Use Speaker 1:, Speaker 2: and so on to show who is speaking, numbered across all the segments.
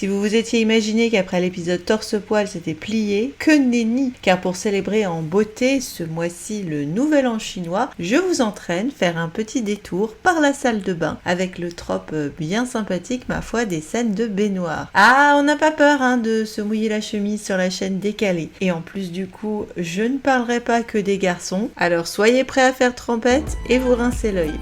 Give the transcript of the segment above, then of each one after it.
Speaker 1: Si vous vous étiez imaginé qu'après l'épisode torse-poil c'était plié, que nenni! Car pour célébrer en beauté ce mois-ci le nouvel an chinois, je vous entraîne faire un petit détour par la salle de bain avec le trope bien sympathique ma foi des scènes de baignoire. Ah, on n'a pas peur de se mouiller la chemise sur la chaîne décalée. Et en plus du coup, je ne parlerai pas que des garçons, alors soyez prêts à faire trempette et vous rincez l'œil.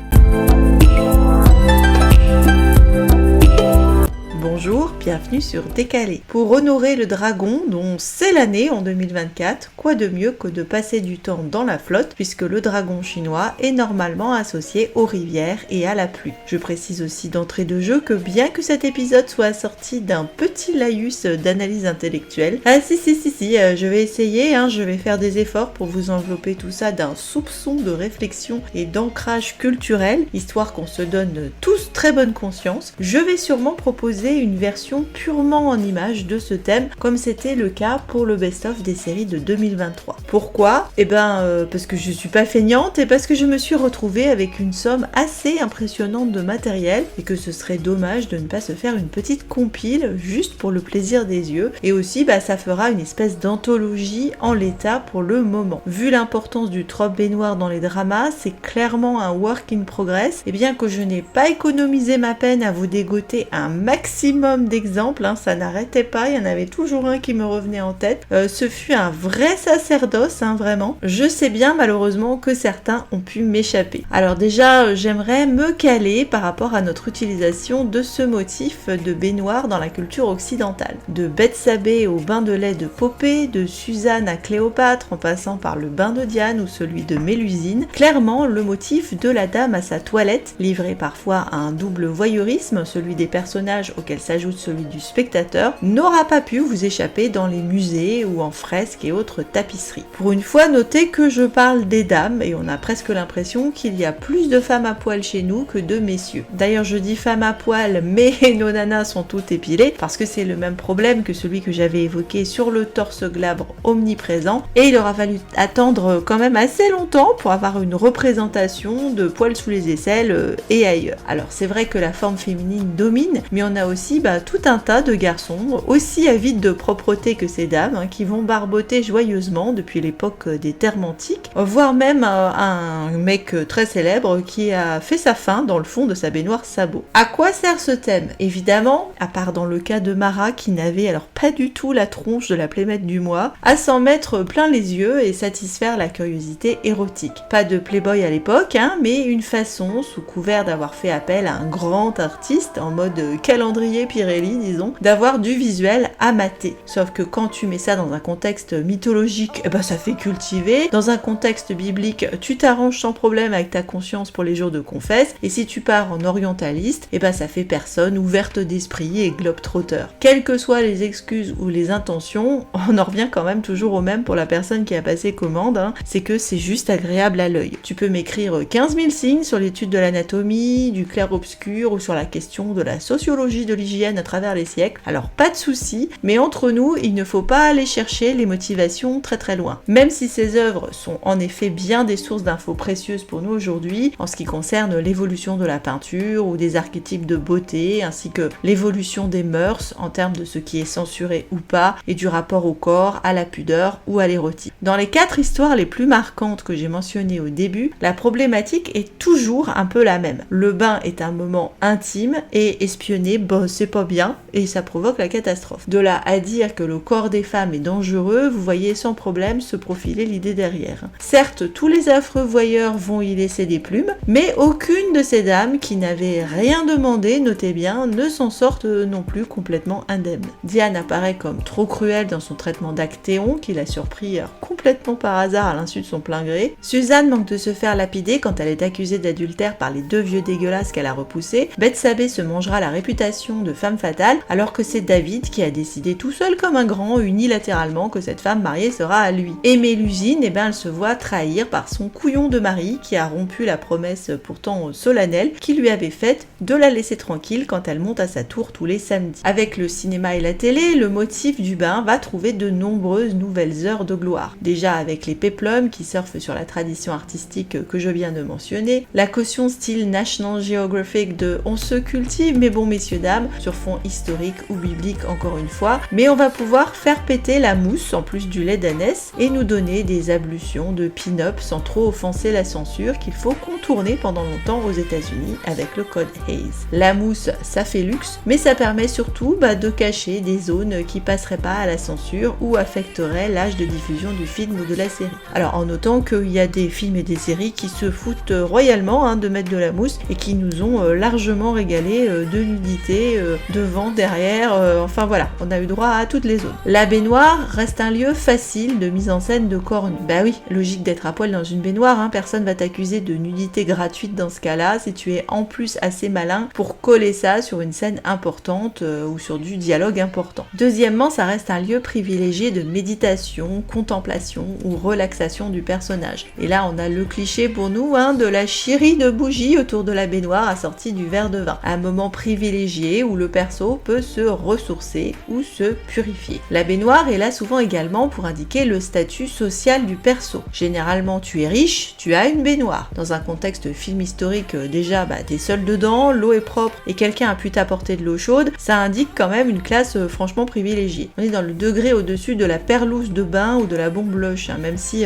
Speaker 1: Bonjour, bienvenue sur Décalé. Pour honorer le dragon dont c'est l'année en 2024, quoi de mieux que de passer du temps dans la flotte puisque le dragon chinois est normalement associé aux rivières et à la pluie. Je précise aussi d'entrée de jeu que bien que cet épisode soit assorti d'un petit laïus d'analyse intellectuelle, je vais essayer, je vais faire des efforts pour vous envelopper tout ça d'un soupçon de réflexion et d'ancrage culturel, histoire qu'on se donne tous très bonne conscience. Je vais sûrement proposer une version purement en images de ce thème, comme c'était le cas pour le best-of des séries de 2023. Pourquoi ? Parce que je suis pas feignante et parce que je me suis retrouvée avec une somme assez impressionnante de matériel et que ce serait dommage de ne pas se faire une petite compile juste pour le plaisir des yeux. Et aussi, ça fera une espèce d'anthologie en l'état pour le moment. Vu l'importance du trope baignoire dans les dramas, c'est clairement un work in progress. Et bien que je n'ai pas économisé ma peine à vous dégoter un maximum d'exemples, ça n'arrêtait pas, il y en avait toujours un qui me revenait en tête. Ce fut un vrai sacerdoce, vraiment. Je sais bien malheureusement que certains ont pu m'échapper. Alors déjà, j'aimerais me caler par rapport à notre utilisation de ce motif de baignoire dans la culture occidentale. De Bethsabée au bain de lait de Popée, de Suzanne à Cléopâtre, en passant par le bain de Diane ou celui de Mélusine, clairement le motif de la dame à sa toilette, livré parfois à un double voyeurisme, celui des personnages auquel s'ajoute celui du spectateur, n'aura pas pu vous échapper dans les musées ou en fresques et autres tapisseries. Pour une fois, notez que je parle des dames et on a presque l'impression qu'il y a plus de femmes à poil chez nous que de messieurs. D'ailleurs, je dis femmes à poil, mais nos nanas sont toutes épilées parce que c'est le même problème que celui que j'avais évoqué sur le torse glabre omniprésent et il aura fallu attendre quand même assez longtemps pour avoir une représentation de poils sous les aisselles et ailleurs. Alors c'est vrai que la forme féminine domine, mais on a aussi tout un tas de garçons aussi avides de propreté que ces dames qui vont barboter joyeusement depuis l'époque des termes antiques, voire même un mec très célèbre qui a fait sa fin dans le fond de sa baignoire sabot. À quoi sert ce thème ? Évidemment, à part dans le cas de Mara qui n'avait alors pas du tout la tronche de la plémette du mois, à s'en mettre plein les yeux et satisfaire la curiosité érotique. Pas de Playboy à l'époque, mais une façon, sous couvert d'avoir fait appel à un grand artiste en mode calendrier Pirelli, disons, d'avoir du visuel à mater. Sauf que quand tu mets ça dans un contexte mythologique, ça fait cultiver. Dans un contexte biblique, tu t'arranges sans problème avec ta conscience pour les jours de confesse. Et si tu pars en orientaliste, ça fait personne ouverte d'esprit et globe-trotteur. Quelles que soient les excuses ou les intentions, on en revient quand même toujours au même pour la personne qui a passé commande, c'est que c'est juste agréable à l'œil. Tu peux m'écrire 15 000 signes sur l'étude de l'anatomie, du clair-obscur ou sur la question de la sociologie de l'hygiène à travers les siècles, alors pas de souci, mais entre nous, il ne faut pas aller chercher les motivations très très loin. Même si ces œuvres sont en effet bien des sources d'infos précieuses pour nous aujourd'hui, en ce qui concerne l'évolution de la peinture ou des archétypes de beauté, ainsi que l'évolution des mœurs en termes de ce qui est censuré ou pas, et du rapport au corps, à la pudeur ou à l'érotique. Dans les 4 histoires les plus marquantes que j'ai mentionnées au début, la problématique est toujours un peu la même. Le bain est un moment intime et espionné, c'est pas bien et ça provoque la catastrophe. De là à dire que le corps des femmes est dangereux, vous voyez sans problème se profiler l'idée derrière. Certes, tous les affreux voyeurs vont y laisser des plumes, mais aucune de ces dames qui n'avaient rien demandé, notez bien, ne s'en sortent non plus complètement indemnes. Diane apparaît comme trop cruelle dans son traitement d'Actéon, qui l'a surpris complètement par hasard à l'insu de son plein gré. Suzanne manque de se faire lapider quand elle est accusée d'adultère par les 2 vieux dégueulasses qu'elle a repoussés. Bethsabée se mangera la réputation de femme fatale, alors que c'est David qui a décidé tout seul comme un grand, unilatéralement, que cette femme mariée sera à lui. Et Mélusine, elle se voit trahir par son couillon de mari qui a rompu la promesse pourtant solennelle qu'il lui avait faite de la laisser tranquille quand elle monte à sa tour tous les samedis. Avec le cinéma et la télé, le motif du bain va trouver de nombreuses nouvelles heures de gloire. Déjà avec les péplums qui surfent sur la tradition artistique que je viens de mentionner, la caution style National Geographic de on se cultive mais bon messieurs dames, drames, sur fond historique ou biblique encore une fois, mais on va pouvoir faire péter la mousse en plus du lait d'ânesse et nous donner des ablutions de pin-up sans trop offenser la censure qu'il faut contourner pendant longtemps aux États-Unis avec le code Hays. La mousse, ça fait luxe, mais ça permet surtout de cacher des zones qui passeraient pas à la censure ou affecteraient l'âge de diffusion du film ou de la série. Alors en notant qu'il y a des films et des séries qui se foutent royalement de mettre de la mousse et qui nous ont largement régalé de nudité devant, derrière, enfin voilà, on a eu droit à toutes les zones. La baignoire reste un lieu facile de mise en scène de corps nus. Bah oui, logique d'être à poil dans une baignoire, personne va t'accuser de nudité gratuite dans ce cas-là si tu es en plus assez malin pour coller ça sur une scène importante ou sur du dialogue important. Deuxièmement, ça reste un lieu privilégié de méditation, contemplation ou relaxation du personnage. Et là, on a le cliché pour nous de la chirie de bougie autour de la baignoire assortie du verre de vin. Un moment privilégié où le perso peut se ressourcer ou se purifier. La baignoire est là souvent également pour indiquer le statut social du perso. Généralement, tu es riche, tu as une baignoire. Dans un contexte film historique, déjà, t'es seul dedans, l'eau est propre et quelqu'un a pu t'apporter de l'eau chaude, ça indique quand même une classe franchement privilégiée. On est dans le degré au-dessus de la perlouse de bain ou de la bombe blush, même si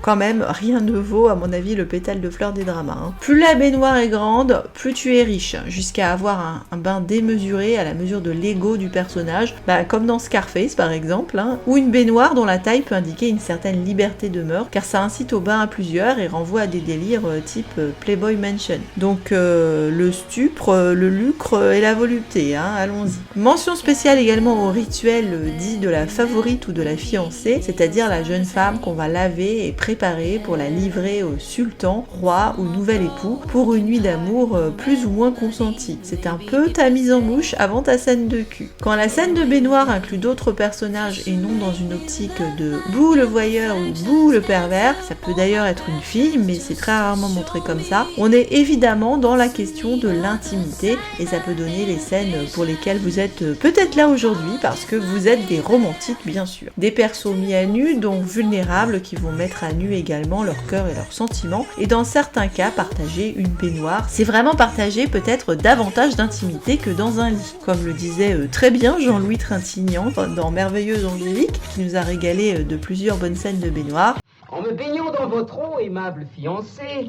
Speaker 1: quand même rien ne vaut à mon avis le pétale de fleurs des dramas. Plus la baignoire est grande, plus tu es riche, jusqu'à avoir un bain démesuré à la mesure de l'ego du personnage, comme dans Scarface par exemple, ou une baignoire dont la taille peut indiquer une certaine liberté de mœurs, car ça incite au bain à plusieurs et renvoie à des délires type Playboy Mansion. Donc le stupre, le lucre et la volupté, allons-y. Mention spéciale également au rituel dit de la favorite ou de la fiancée, c'est-à-dire la jeune femme qu'on va laver et préparer pour la livrer au sultan, roi ou nouvel époux pour une nuit d'amour plus ou moins consentie. C'est un peu ta mise en bouche avant ta scène de cul. Quand la scène de baignoire inclut d'autres personnages et non dans une optique de bouh le voyeur ou bouh le pervers, ça peut d'ailleurs être une fille, mais c'est très rarement montré comme ça, on est évidemment dans la question de l'intimité et ça peut donner les scènes pour lesquelles vous êtes peut-être là aujourd'hui parce que vous êtes des romantiques bien sûr. Des persos mis à nu, donc vulnérables, qui vont mettre à nu également leur cœur et leurs sentiments et dans certains cas partager une baignoire. C'est vraiment partager peut-être davantage d'intimité que dans un lit. Comme le disait très bien Jean-Louis Trintignant dans Merveilleuse Angélique, qui nous a régalé de plusieurs bonnes scènes de baignoire.
Speaker 2: En me baignant dans votre eau, aimable fiancé,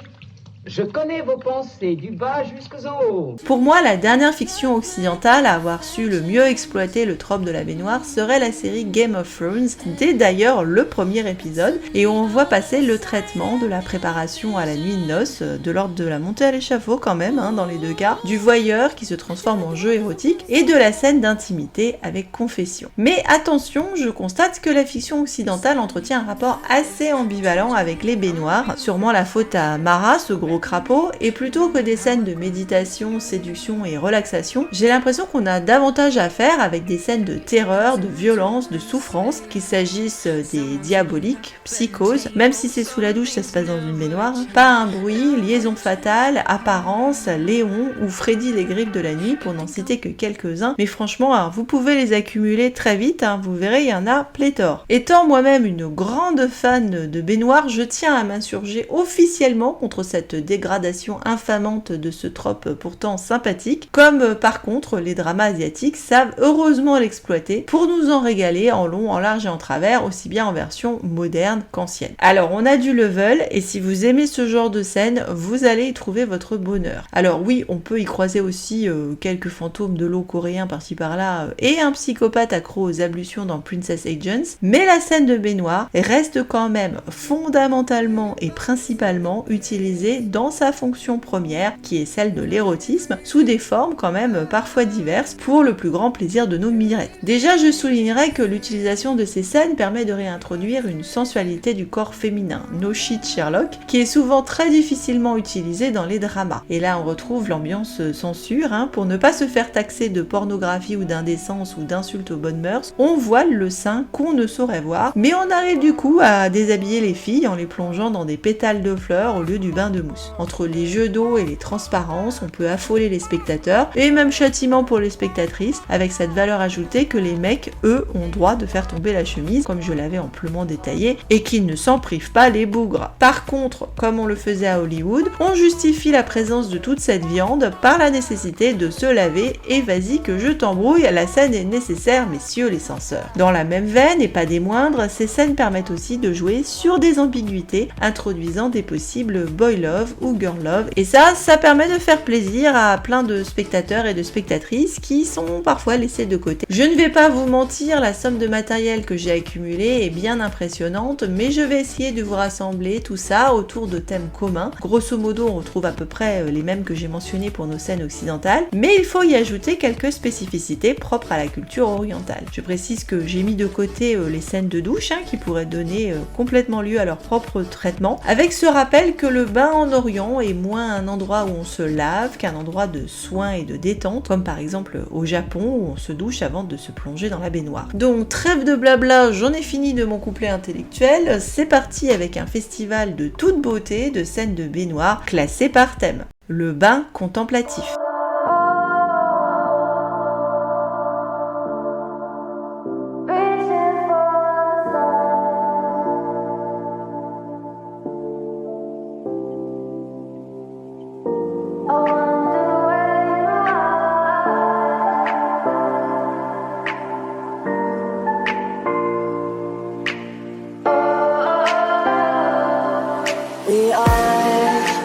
Speaker 2: je connais vos pensées du bas jusqu'en haut.
Speaker 1: Pour moi, la dernière fiction occidentale à avoir su le mieux exploiter le trope de la baignoire serait la série Game of Thrones, dès d'ailleurs le premier épisode, et où on voit passer le traitement de la préparation à la nuit de noces, de l'ordre de la montée à l'échafaud quand même, dans les deux cas, du voyeur qui se transforme en jeu érotique, et de la scène d'intimité avec confession. Mais attention, je constate que la fiction occidentale entretient un rapport assez ambivalent avec les baignoires, sûrement la faute à Mara, ce gros crapaud, et plutôt que des scènes de méditation, séduction et relaxation, j'ai l'impression qu'on a davantage à faire avec des scènes de terreur, de violence, de souffrance, qu'il s'agisse des diaboliques, psychose, même si c'est sous la douche, ça se passe dans une baignoire, pas un bruit, liaison fatale, apparence, Léon ou Freddy les griffes de la nuit, pour n'en citer que quelques-uns, mais franchement, vous pouvez les accumuler très vite, vous verrez, il y en a pléthore. Étant moi-même une grande fan de baignoire, je tiens à m'insurger officiellement contre cette dégradation infamante de ce trope pourtant sympathique, comme par contre les dramas asiatiques savent heureusement l'exploiter pour nous en régaler en long, en large et en travers, aussi bien en version moderne qu'ancienne. Alors on a du level, et si vous aimez ce genre de scène, vous allez y trouver votre bonheur. Alors oui, on peut y croiser aussi quelques fantômes de l'eau coréens par-ci par-là, et un psychopathe accro aux ablutions dans Princess Agents, mais la scène de baignoire reste quand même fondamentalement et principalement utilisée dans sa fonction première, qui est celle de l'érotisme, sous des formes quand même parfois diverses, pour le plus grand plaisir de nos mirettes. Déjà, je soulignerai que l'utilisation de ces scènes permet de réintroduire une sensualité du corps féminin, no shit Sherlock, qui est souvent très difficilement utilisée dans les dramas. Et là, on retrouve l'ambiance censure, pour ne pas se faire taxer de pornographie ou d'indécence ou d'insultes aux bonnes mœurs, on voile le sein qu'on ne saurait voir, mais on arrive du coup à déshabiller les filles en les plongeant dans des pétales de fleurs au lieu du bain de mousse. mousse. Entre les jeux d'eau et les transparences, on peut affoler les spectateurs, et même châtiment pour les spectatrices, avec cette valeur ajoutée que les mecs, eux, ont droit de faire tomber la chemise, comme je l'avais amplement détaillé, et qu'ils ne s'en privent pas les bougres. Par contre, comme on le faisait à Hollywood, on justifie la présence de toute cette viande par la nécessité de se laver, et vas-y que je t'embrouille, la scène est nécessaire, messieurs les censeurs. Dans la même veine, et pas des moindres, ces scènes permettent aussi de jouer sur des ambiguïtés, introduisant des possibles boy love ou girl love, et ça permet de faire plaisir à plein de spectateurs et de spectatrices qui sont parfois laissés de côté. Je ne vais pas vous mentir, la somme de matériel que j'ai accumulé est bien impressionnante, mais je vais essayer de vous rassembler tout ça autour de thèmes communs. Grosso modo, on retrouve à peu près les mêmes que j'ai mentionnés pour nos scènes occidentales, mais il faut y ajouter quelques spécificités propres à la culture orientale. Je précise que j'ai mis de côté les scènes de douche qui pourraient donner complètement lieu à leur propre traitement, avec ce rappel que le bain en Orient est moins un endroit où on se lave qu'un endroit de soins et de détente, comme par exemple au Japon où on se douche avant de se plonger dans la baignoire. Donc trêve de blabla, j'en ai fini de mon couplet intellectuel, c'est parti avec un festival de toute beauté de scènes de baignoire classées par thème. Le bain contemplatif.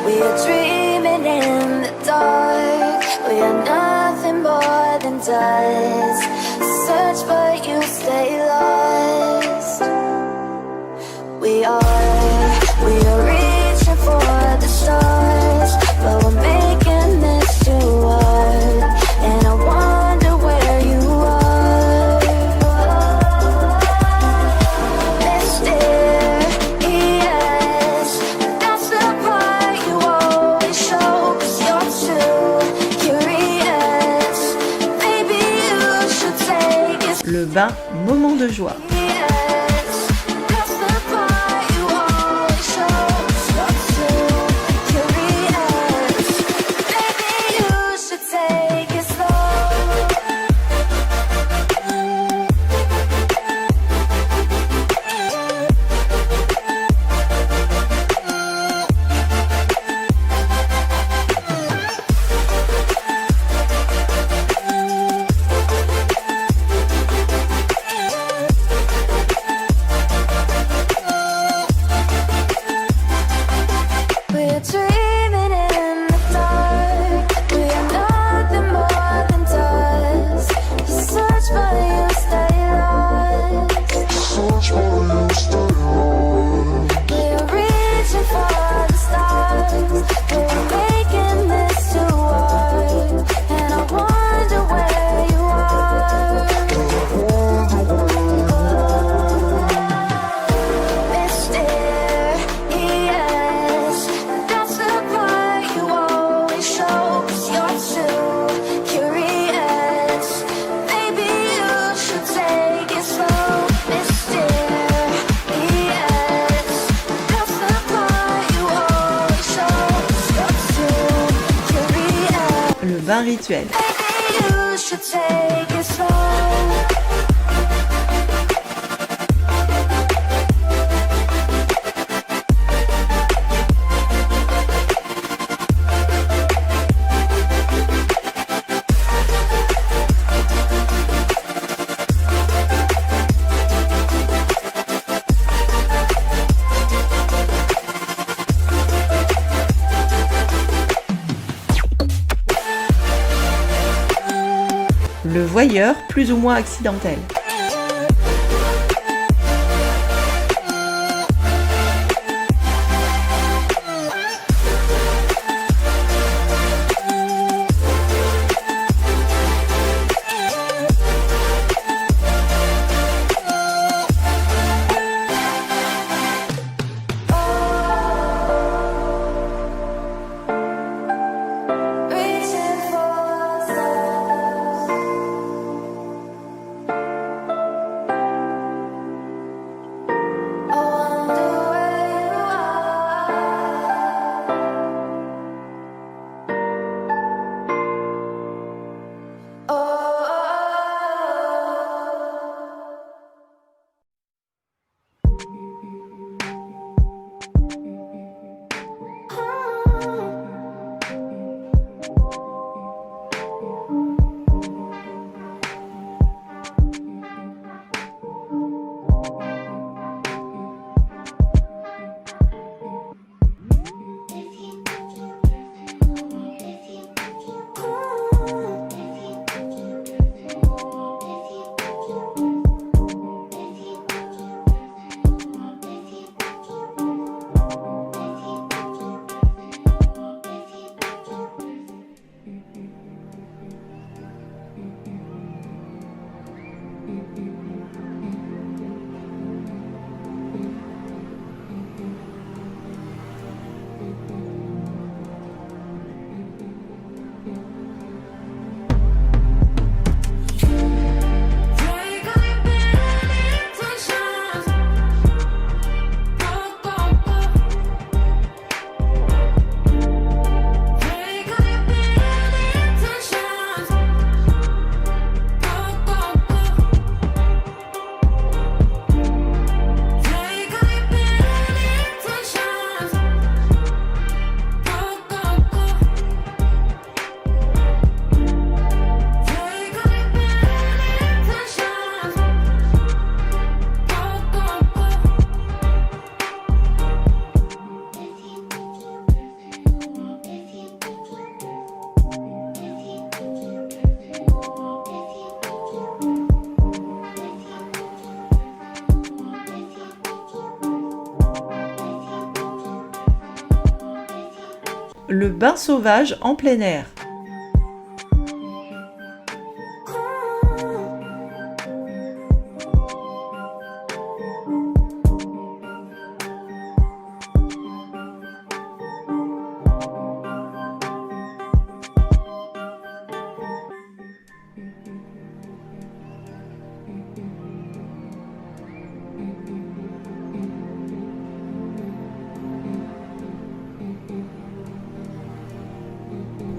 Speaker 3: We are dreaming in the dark. We are nothing more than dust. Search but you stay lost. We are reaching for the stars, but we're making this too hard. And I wonder where you are. Mysterious, that's the part you always show. 'Cause you're too curious. Maybe you should take it.
Speaker 1: Le bain, moment de joie. Bain rituel. Le voyeur, plus ou moins accidentel. le bain sauvage en plein air.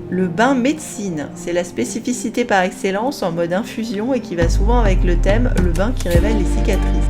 Speaker 1: Le bain médecine, c'est la spécificité par excellence en mode infusion et qui va souvent avec le thème le bain qui révèle les cicatrices.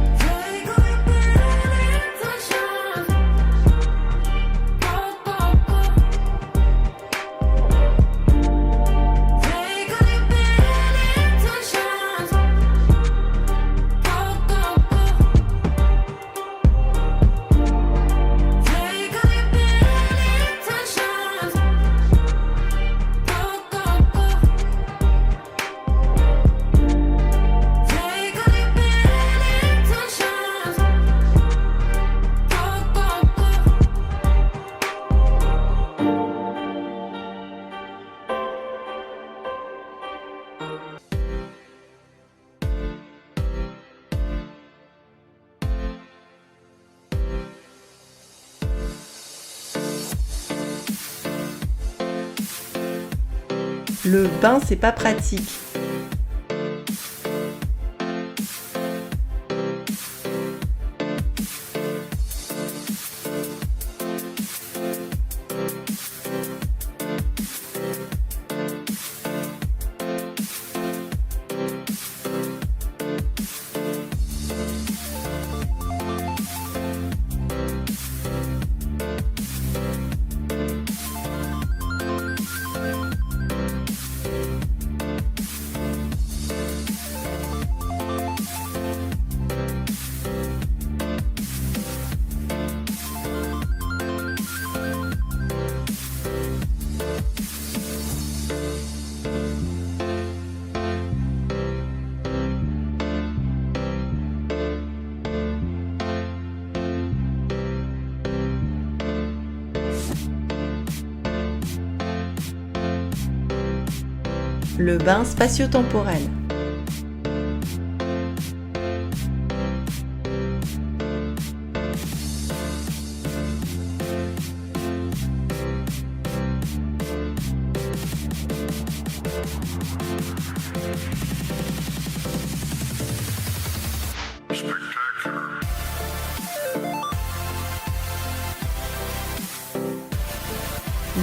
Speaker 1: Le bain, c'est pas pratique. Le bain spatio-temporel.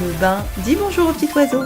Speaker 1: Le bain dit bonjour au petit oiseau.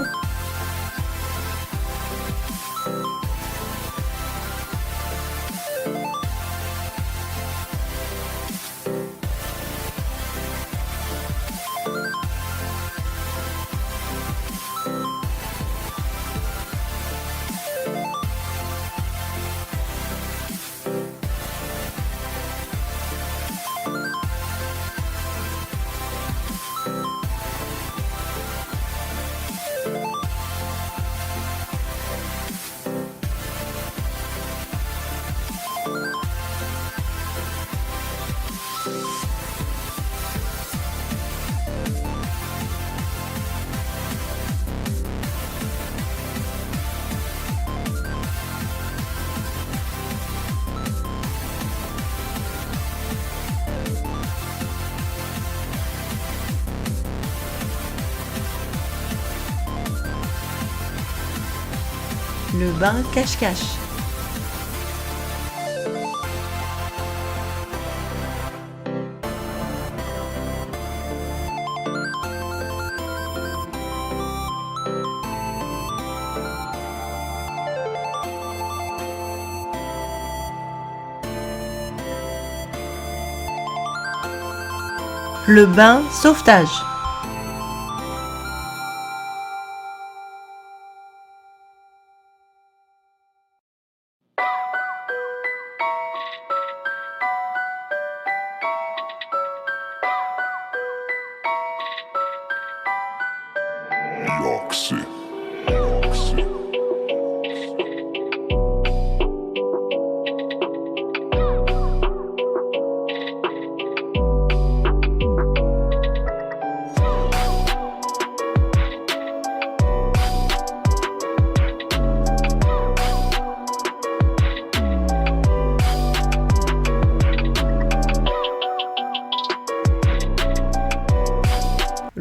Speaker 1: Le bain cache-cache. Le bain sauvetage.
Speaker 4: Yoxi.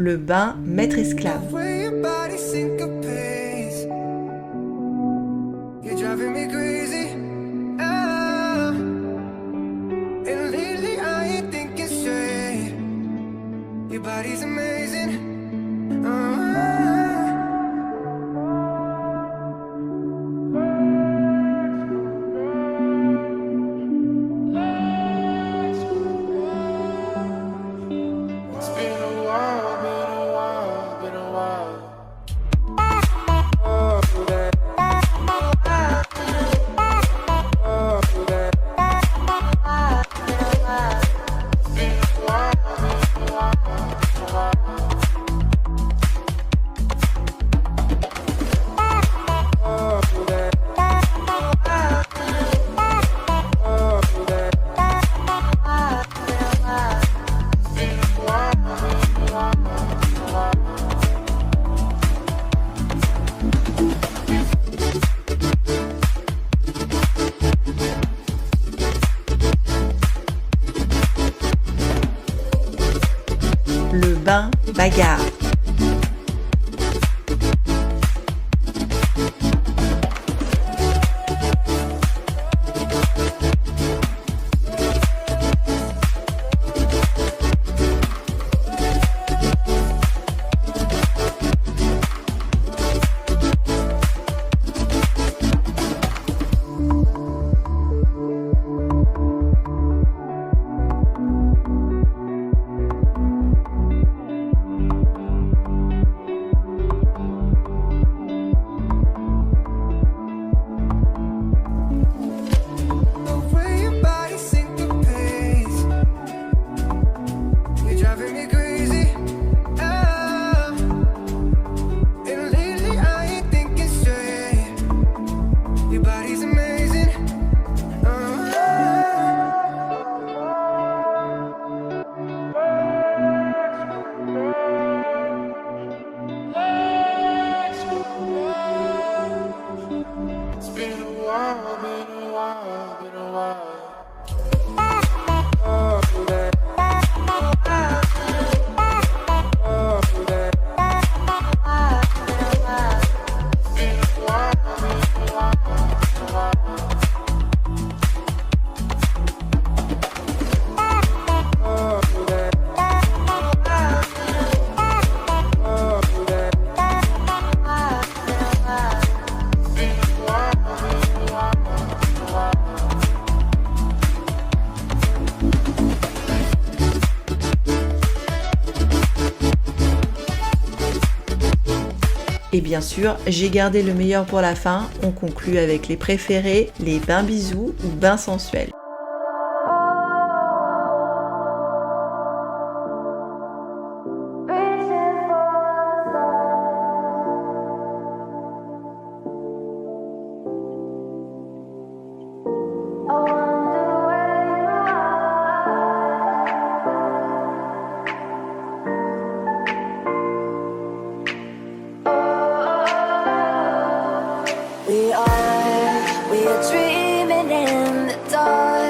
Speaker 1: le bain maître-esclave.
Speaker 4: Way your body syncopates. You're driving me crazy. Ah. And lately I ain't thinking straight. Your body's amazing. Ah. It's been a while, been a while, been a while. Oh, that. Oh, that. Been a while, been a while, been a while. Oh, that. Oh, that. Been a while, been a while, been a while.
Speaker 1: Le bain bagarre.
Speaker 4: The way your body syncopates. You're driving me crazy. Ah. And lately I ain't thinking straight. Your body's amazing. It's been a while, been a while, been a while. Oh, that. Oh, that. Been a while, been a while, been a while. Oh, that. Oh, that. Been a while, been a while, been a while.
Speaker 1: Et bien sûr, j'ai gardé le meilleur pour la fin. On conclut avec les préférés, les bains bisous ou bains sensuels.
Speaker 3: We are dreaming in the dark.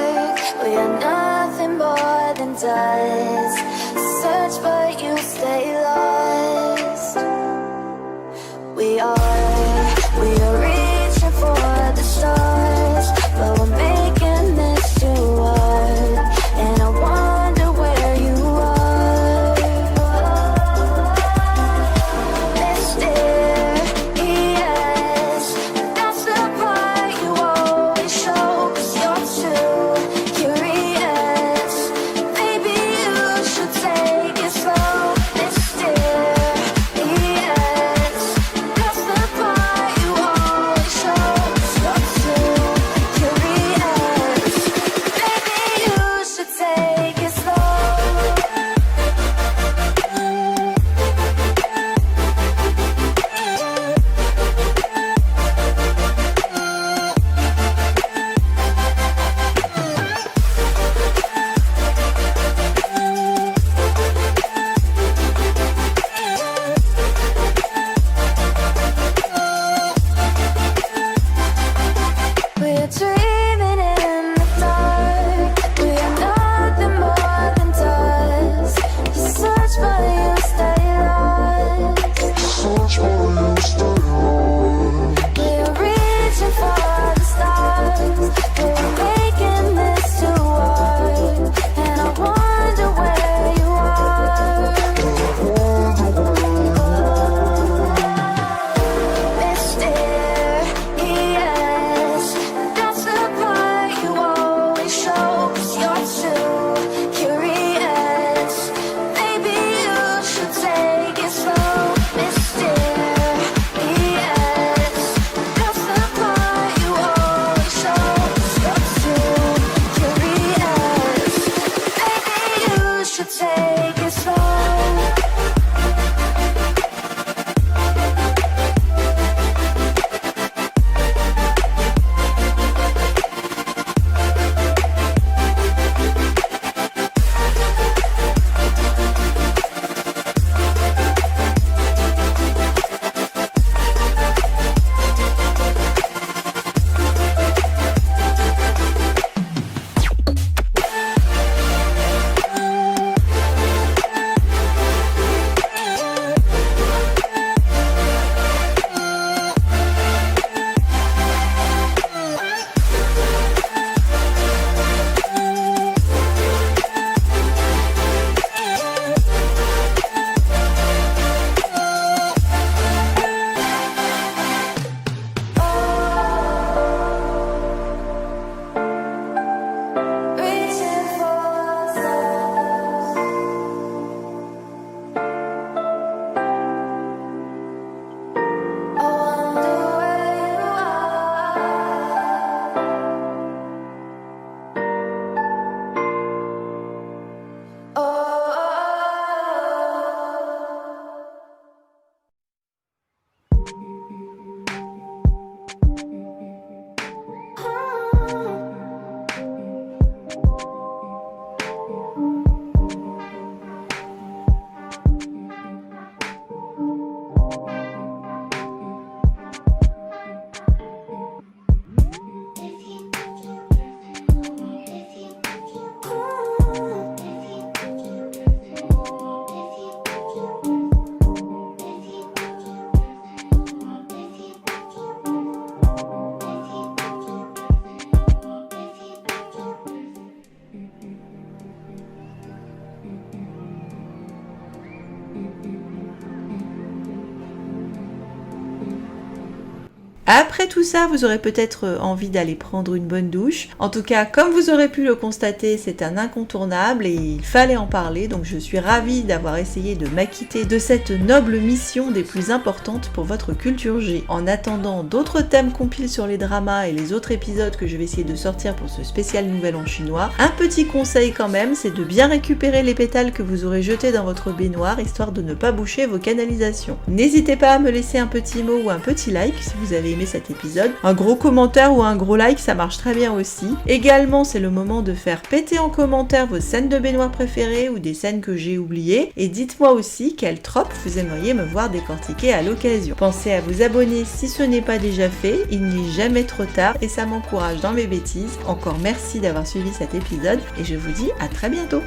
Speaker 1: Après tout ça, vous aurez peut-être envie d'aller prendre une bonne douche. En tout cas, comme vous aurez pu le constater, c'est un incontournable et il fallait en parler, donc je suis ravie d'avoir essayé de m'acquitter de cette noble mission des plus importantes pour votre culture G. En attendant d'autres thèmes compilés sur les dramas et les autres épisodes que je vais essayer de sortir pour ce spécial Nouvel An chinois, un petit conseil quand même, c'est de bien récupérer les pétales que vous aurez jetés dans votre baignoire, histoire de ne pas boucher vos canalisations. N'hésitez pas à me laisser un petit mot ou un petit like si vous avez aimé cet épisode. Un gros commentaire ou un gros like, ça marche très bien aussi. Également, c'est le moment de faire péter en commentaire vos scènes de baignoire préférées ou des scènes que j'ai oubliées. Et dites-moi aussi quel trope vous aimeriez me voir décortiquer à l'occasion. Pensez à vous abonner si ce n'est pas déjà fait, il n'est jamais trop tard et ça m'encourage dans mes bêtises. Encore merci d'avoir suivi cet épisode et je vous dis à très bientôt.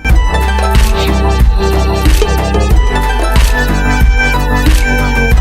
Speaker 3: Thank you.